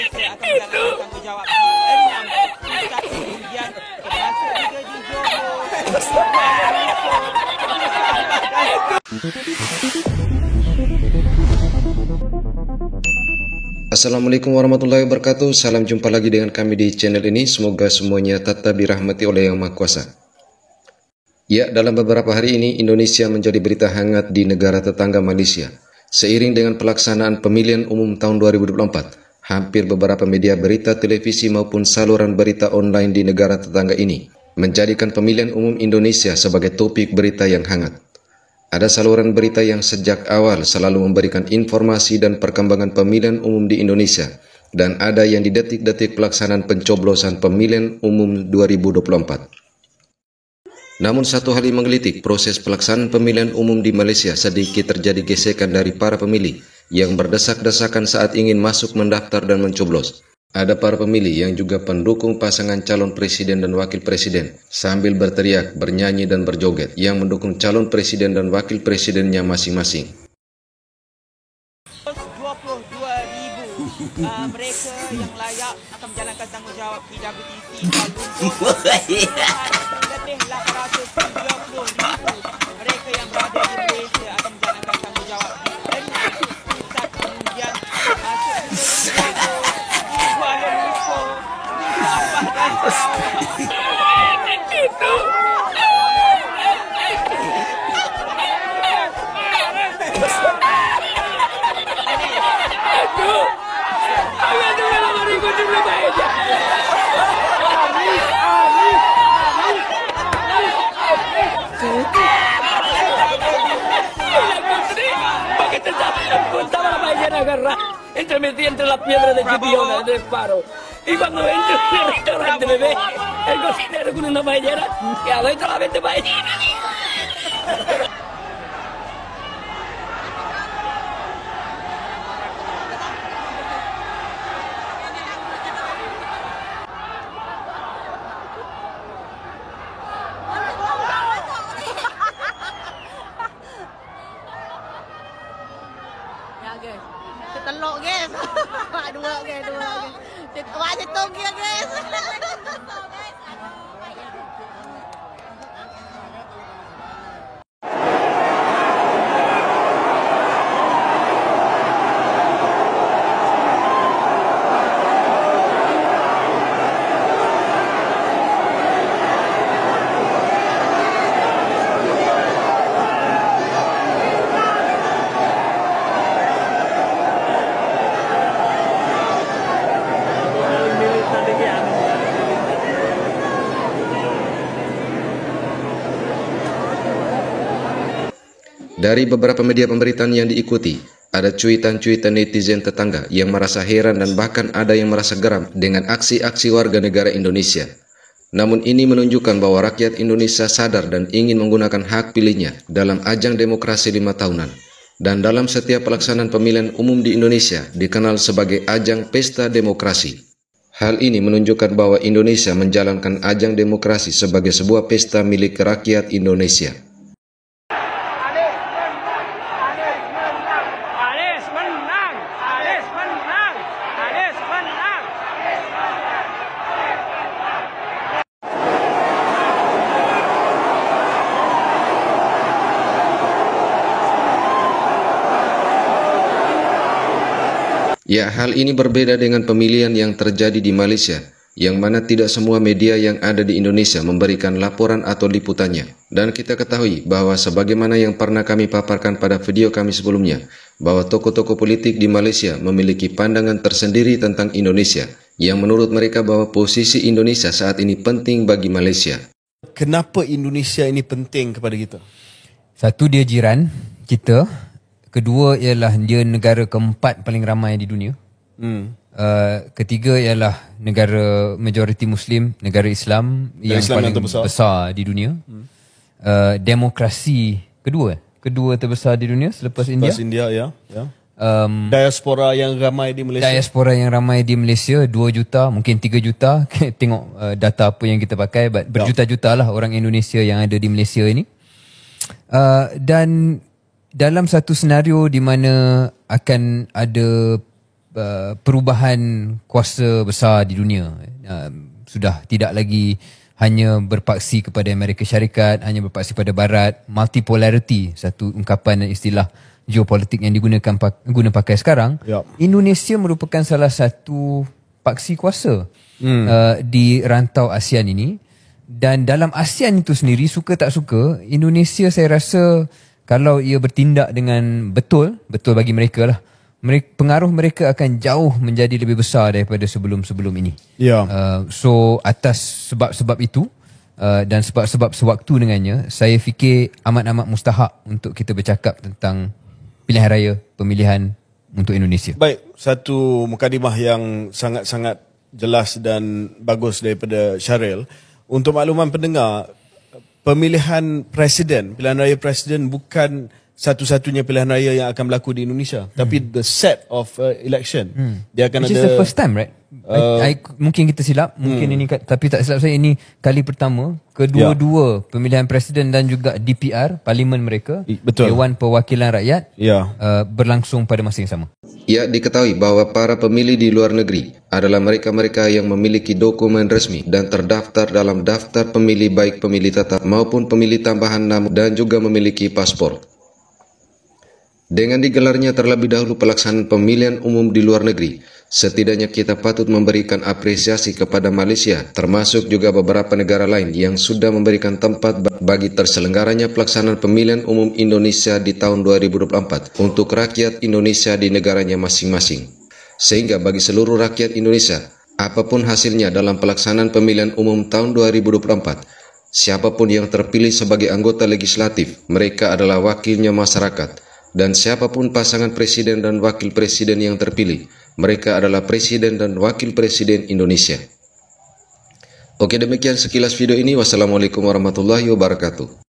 Malaysia akan menjalankan tanggungjawab 6 pusat pengujian termasuk juga di Johor. Assalamualaikum warahmatullahi wabarakatuh. Salam jumpa lagi dengan kami di channel ini. Semoga semuanya tetap dirahmati oleh Yang Maha Kuasa. Ya, dalam beberapa hari ini Indonesia menjadi berita hangat di negara tetangga Malaysia. Seiring dengan pelaksanaan pemilihan umum tahun 2024, hampir beberapa media berita televisi maupun saluran berita online di negara tetangga ini menjadikan pemilihan umum Indonesia sebagai topik berita yang hangat. Ada saluran berita yang sejak awal selalu memberikan informasi dan perkembangan pemilihan umum di Indonesia, dan ada yang di detik-detik pelaksanaan pencoblosan pemilihan umum 2024. Namun satu hal yang menggelitik, proses pelaksanaan pemilihan umum di Malaysia sedikit terjadi gesekan dari para pemilih yang berdesak-desakan saat ingin masuk mendaftar dan mencoblos. Ada para pemilih yang juga pendukung pasangan calon presiden dan wakil presiden sambil berteriak, bernyanyi dan berjoget yang mendukung calon presiden dan wakil presidennya masing-masing. 22,000 mereka yang layak akan menjalankan tanggungjawab PWTC Kuala Lumpur. Lebih 870,000 mereka yang berada di Malaysia akan menjalankan tanggungjawab 6 pusat pengujian termasuk Kuala Lumpur, Sabah dan Sarawak. Agarra entre la piedra de Gibeona del Faro, y cuando entra en el restaurante bebé, el cocinero con una paellera que adentro la vende paellera. Telok guys. Dua guys. Awak situng dia guys. Dari beberapa media pemberitaan yang diikuti, ada cuitan-cuitan netizen tetangga yang merasa heran dan bahkan ada yang merasa geram dengan aksi-aksi warga negara Indonesia. Namun ini menunjukkan bahwa rakyat Indonesia sadar dan ingin menggunakan hak pilihnya dalam ajang demokrasi 5 tahunan. Dan dalam setiap pelaksanaan pemilihan umum di Indonesia dikenal sebagai ajang pesta demokrasi. Hal ini menunjukkan bahwa Indonesia menjalankan ajang demokrasi sebagai sebuah pesta milik rakyat Indonesia. Ya, hal ini berbeda dengan pemilihan yang terjadi di Malaysia, yang mana tidak semua media yang ada di Indonesia memberikan laporan atau liputannya. Dan kita ketahui bahwa sebagaimana yang pernah kami paparkan pada video kami sebelumnya, bahwa tokoh-tokoh politik di Malaysia memiliki pandangan tersendiri tentang Indonesia, yang menurut mereka bahwa posisi Indonesia saat ini penting bagi Malaysia. Kenapa Indonesia ini penting kepada kita? Satu, dia jiran kita. Kedua ialah dia negara keempat paling ramai di dunia. Ketiga ialah negara majoriti Muslim, negara Islam yang paling besar di dunia. Demokrasi kedua terbesar di dunia selepas India. Selepas India, ya. Diaspora yang ramai di Malaysia. Diaspora yang ramai di Malaysia 2 juta, mungkin 3 juta. Tengok data apa yang kita pakai. Berjuta-juta lah orang Indonesia yang ada di Malaysia ini. Dan dalam satu senario di mana akan ada perubahan kuasa besar di dunia. Sudah tidak lagi hanya berpaksi kepada Amerika Syarikat, hanya berpaksi pada Barat. Multipolarity, satu ungkapan dan istilah geopolitik yang guna pakai sekarang. Indonesia merupakan salah satu paksi kuasa di rantau ASEAN ini. Dan dalam ASEAN itu sendiri, suka tak suka, Indonesia saya rasa kalau ia bertindak dengan betul bagi mereka lah, pengaruh mereka akan jauh menjadi lebih besar daripada sebelum-sebelum ini. So atas sebab-sebab itu dan sebab-sebab sewaktu dengannya, saya fikir amat-amat mustahak untuk kita bercakap tentang pilihan raya pemilihan untuk Indonesia. Baik, satu mukadimah yang sangat-sangat jelas dan bagus daripada Syaril. Untuk makluman pendengar, pemilihan raya presiden bukan satu-satunya pilihan raya yang akan berlaku di Indonesia, tapi the set of election. Dia akan Which is the first time, right? Mungkin kita silap, mungkin ini, tapi tak silap saya ini kali pertama kedua-dua pemilihan presiden dan juga DPR, parlimen mereka, Dewan Perwakilan Rakyat, berlangsung pada masa yang sama. Ya, diketahui bahwa para pemilih di luar negeri adalah mereka-mereka yang memiliki dokumen resmi dan terdaftar dalam daftar pemilih, baik pemilih tetap maupun pemilih tambahan nama, dan juga memiliki paspor. Dengan digelarnya terlebih dahulu pelaksanaan pemilihan umum di luar negeri, setidaknya kita patut memberikan apresiasi kepada Malaysia, termasuk juga beberapa negara lain yang sudah memberikan tempat bagi terselenggaranya pelaksanaan pemilihan umum Indonesia di tahun 2024 untuk rakyat Indonesia di negaranya masing-masing. Sehingga bagi seluruh rakyat Indonesia, apapun hasilnya dalam pelaksanaan pemilihan umum tahun 2024, siapapun yang terpilih sebagai anggota legislatif, mereka adalah wakilnya masyarakat. Dan siapapun pasangan presiden dan wakil presiden yang terpilih, mereka adalah presiden dan wakil presiden Indonesia. Oke, demikian sekilas video ini. Wassalamualaikum warahmatullahi wabarakatuh.